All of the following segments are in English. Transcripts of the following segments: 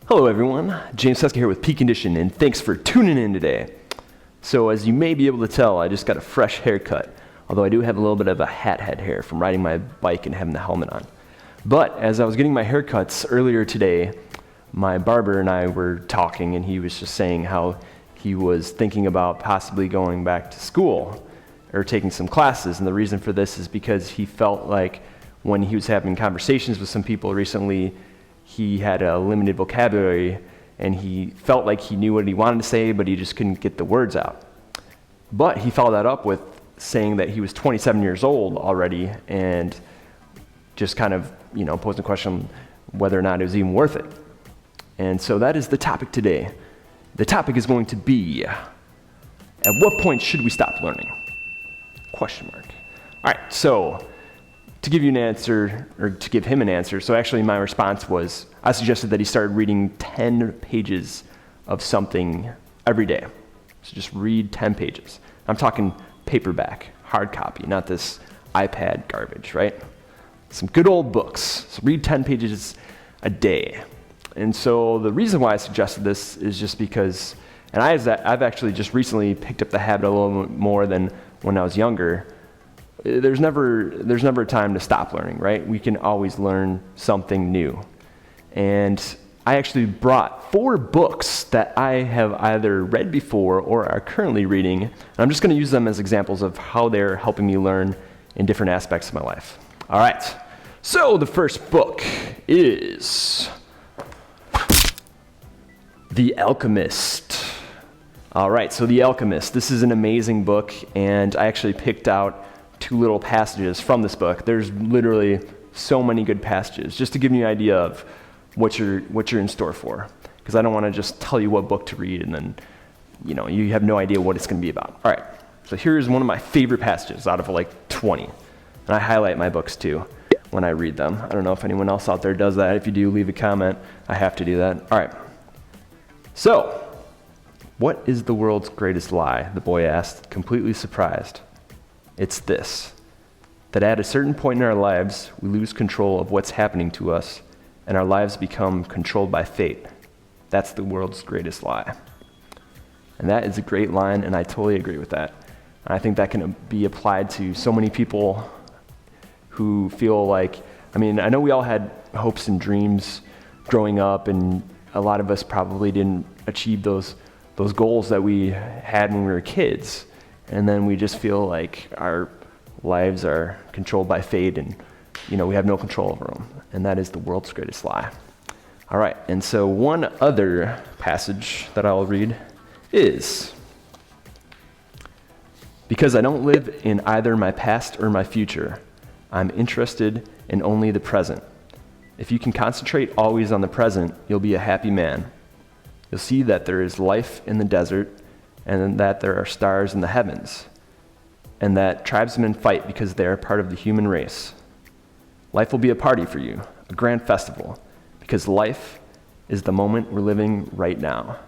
Hello everyone, James Seska here with Peak Condition, and thanks for tuning in today. So as you may be able to tell, I just got a fresh haircut, although I do have a little bit of a hat head hair from riding my bike and having the helmet on. But as I was getting my haircuts earlier today, my barber and I were talking, and he was just saying how he was thinking about possibly going back to school or taking some classes, and the reason for this is because he felt like when he was having conversations with some people recently, he had a limited vocabulary, and he felt like he knew what he wanted to say, but he just couldn't get the words out. But he followed that up with saying that he was 27 years old already, and just kind of, posing the question whether or not it was even worth it. And so that is the topic today. The topic is going to be, at what point should we stop learning? Question mark. All right, so to give you an answer, or to give him an answer, so actually my response was, I suggested that he started reading 10 pages of something every day. So just read 10 pages. I'm talking paperback, hard copy, not this iPad garbage, right? Some good old books. So read 10 pages a day. And so the reason why I suggested this is just because, and I've actually just recently picked up the habit a little bit more than when I was younger. There's never a time to stop learning, right? We can always learn something new. And I actually brought 4 books that I have either read before or are currently reading, and I'm just going to use them as examples of how they're helping me learn in different aspects of my life. All right, so the first book is The Alchemist. All right, so The Alchemist. This is an amazing book, and I actually picked out 2 little passages from this book. There's literally so many good passages, just to give you an idea of what you're in store for, because I don't want to just tell you what book to read and then you have no idea what it's going to be about. All right, so here's one of my favorite passages out of like 20, and I highlight my books too when I read them. I don't know if anyone else out there does that. If you do, leave a comment. I have to do that. All right, so what is the world's greatest lie? The boy asked, completely surprised. It's this, that at a certain point in our lives, we lose control of what's happening to us, and our lives become controlled by fate. That's the world's greatest lie. And that is a great line, and I totally agree with that. And I think that can be applied to so many people who feel like, I know we all had hopes and dreams growing up, and a lot of us probably didn't achieve those goals that we had when we were kids. And then we just feel like our lives are controlled by fate, and we have no control over them. And that is the world's greatest lie. All right, and so one other passage that I'll read is, because I don't live in either my past or my future, I'm interested in only the present. If you can concentrate always on the present, you'll be a happy man. You'll see that there is life in the desert, and that there are stars in the heavens, and that tribesmen fight because they are part of the human race. Life will be a party for you, a grand festival, because life is the moment we're living right now.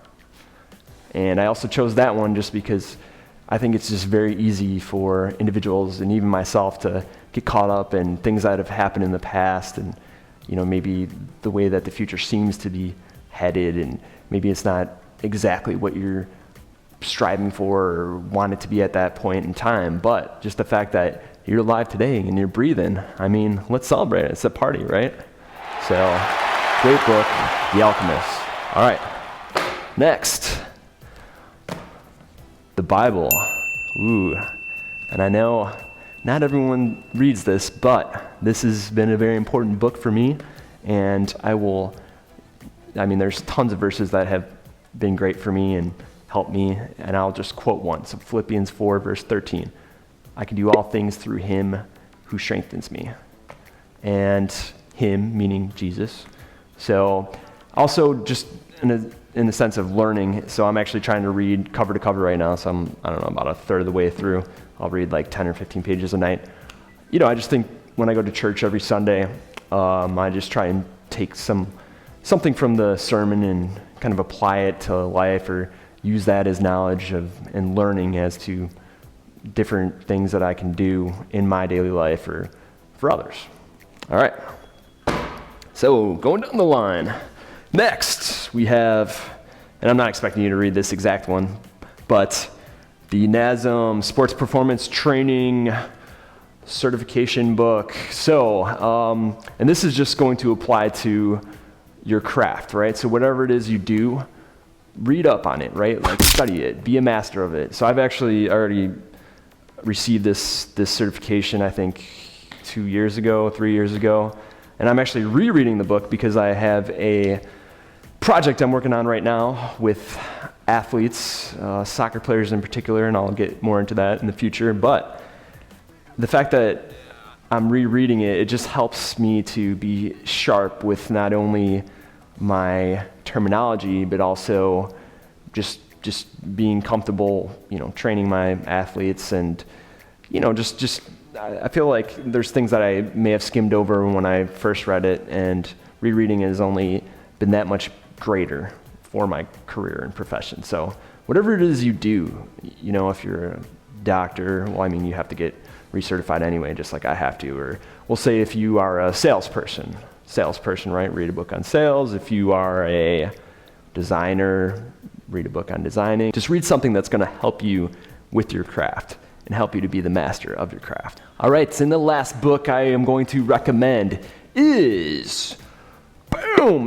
And I also chose that one just because I think it's just very easy for individuals, and even myself, to get caught up in things that have happened in the past, and maybe the way that the future seems to be headed, and maybe it's not exactly what you're striving for or want it to be at that point in time, but just the fact that you're alive today and you're breathing, let's celebrate it. It's a party, right? So, great book, The Alchemist. All right, next, the Bible. Ooh, and I know not everyone reads this, but this has been a very important book for me, and there's tons of verses that have been great for me and help me, and I'll just quote one. So Philippians 4, verse 13. I can do all things through him who strengthens me. And him, meaning Jesus. So also just in the sense of learning, so I'm actually trying to read cover to cover right now, so I'm, about a third of the way through. I'll read like 10 or 15 pages a night. I just think when I go to church every Sunday, I just try and take something from the sermon and kind of apply it to life, or use that as knowledge and learning as to different things that I can do in my daily life or for others. All right. So going down the line, Next, we have, and I'm not expecting you to read this exact one, but the NASM Sports Performance Training Certification book. So, and this is just going to apply to your craft, right? So whatever it is you do, read up on it, right? Like study it, be a master of it. So I've actually already received this certification, I think 3 years ago, and I'm actually rereading the book because I have a project I'm working on right now with athletes, soccer players in particular, and I'll get more into that in the future. But the fact that I'm rereading it, it just helps me to be sharp with not only my terminology, but also just being comfortable, training my athletes, and just I feel like there's things that I may have skimmed over when I first read it, and rereading has only been that much greater for my career and profession. So whatever it is you do, if you're a doctor, well, I mean, you have to get recertified anyway, just like I have to. Or we'll say if you are a salesperson, right? Read a book on sales. If you are a designer, read a book on designing. Just read something that's going to help you with your craft and help you to be the master of your craft. All right, so in the last book I am going to recommend is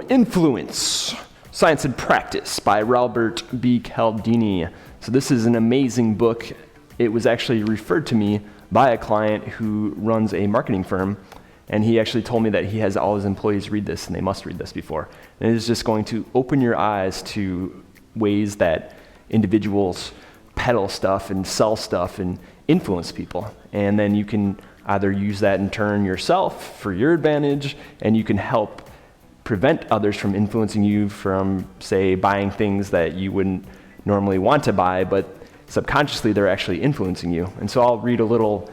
Influence, Science and Practice by Robert B. Cialdini. So this is an amazing book. It was actually referred to me by a client who runs a marketing firm, and he actually told me that he has all his employees read this, and they must read this before. And it is just going to open your eyes to ways that individuals peddle stuff and sell stuff and influence people. And then you can either use that in turn yourself for your advantage, and you can help prevent others from influencing you from, say, buying things that you wouldn't normally want to buy, but subconsciously they're actually influencing you. And so I'll read a little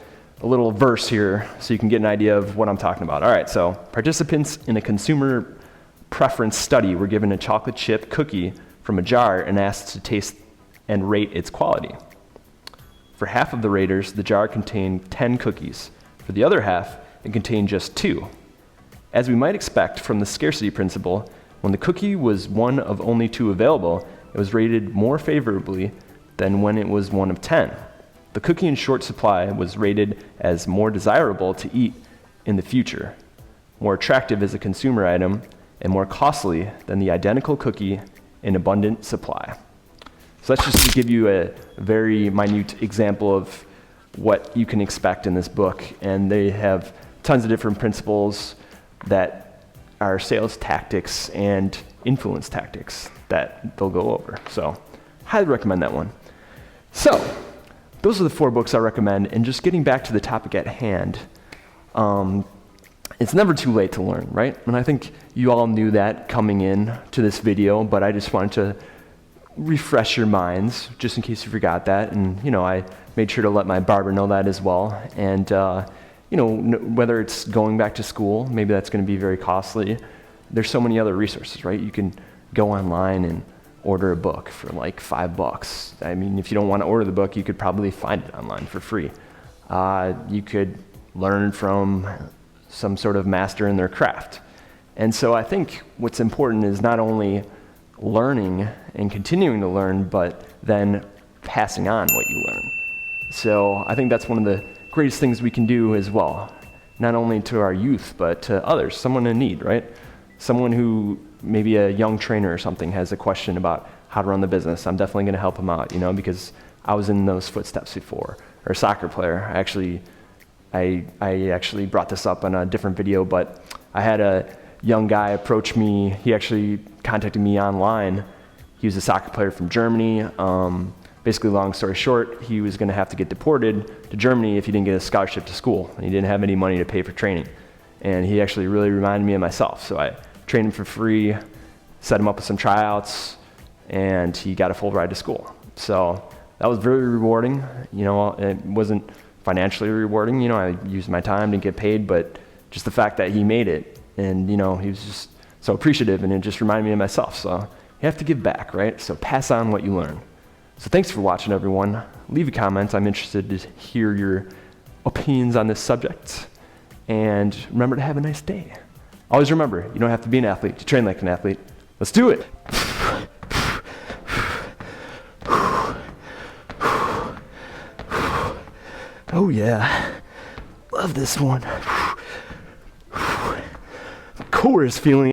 verse here so you can get an idea of what I'm talking about. All right, so participants in a consumer preference study were given a chocolate chip cookie from a jar and asked to taste and rate its quality. For half of the raters, the jar contained 10 cookies. For the other half, it contained just 2. As we might expect from the scarcity principle, when the cookie was one of only 2 available, it was rated more favorably than when it was one of 10. The cookie in short supply was rated as more desirable to eat in the future, more attractive as a consumer item, and more costly than the identical cookie in abundant supply. So that's just to give you a very minute example of what you can expect in this book. And they have tons of different principles that are sales tactics and influence tactics that they'll go over. So highly recommend that one. So those are the 4 books I recommend. And just getting back to the topic at hand, it's never too late to learn, right? And I think you all knew that coming in to this video, but I just wanted to refresh your minds just in case you forgot that. And, I made sure to let my barber know that as well. And, whether it's going back to school, maybe that's going to be very costly. There's so many other resources, right? You can go online and order a book for like $5. I mean, if you don't want to order the book, you could probably find it online for free. You could learn from some sort of master in their craft. And so I think what's important is not only learning and continuing to learn, but then passing on what you learn. So I think that's one of the greatest things we can do as well, not only to our youth, but to others, someone in need, right? Someone who, maybe a young trainer or something, has a question about how to run the business. I'm definitely going to help them out, because I was in those footsteps before. Or a soccer player. I actually brought this up on a different video, but I had a young guy approach me. He actually contacted me online. He was a soccer player from Germany. Basically, long story short, he was going to have to get deported to Germany if he didn't get a scholarship to school, and he didn't have any money to pay for training. And he actually really reminded me of myself. So I trained him for free, set him up with some tryouts, and he got a full ride to school. So that was very rewarding. It wasn't financially rewarding. I used my time to get paid, but just the fact that he made it, and he was just so appreciative, and it just reminded me of myself. So you have to give back, right? So pass on what you learn. So thanks for watching, everyone. Leave a comment. I'm interested to hear your opinions on this subject. And remember to have a nice day. Always remember, you don't have to be an athlete to train like an athlete. Let's do it. Oh yeah, love this one. Core is feeling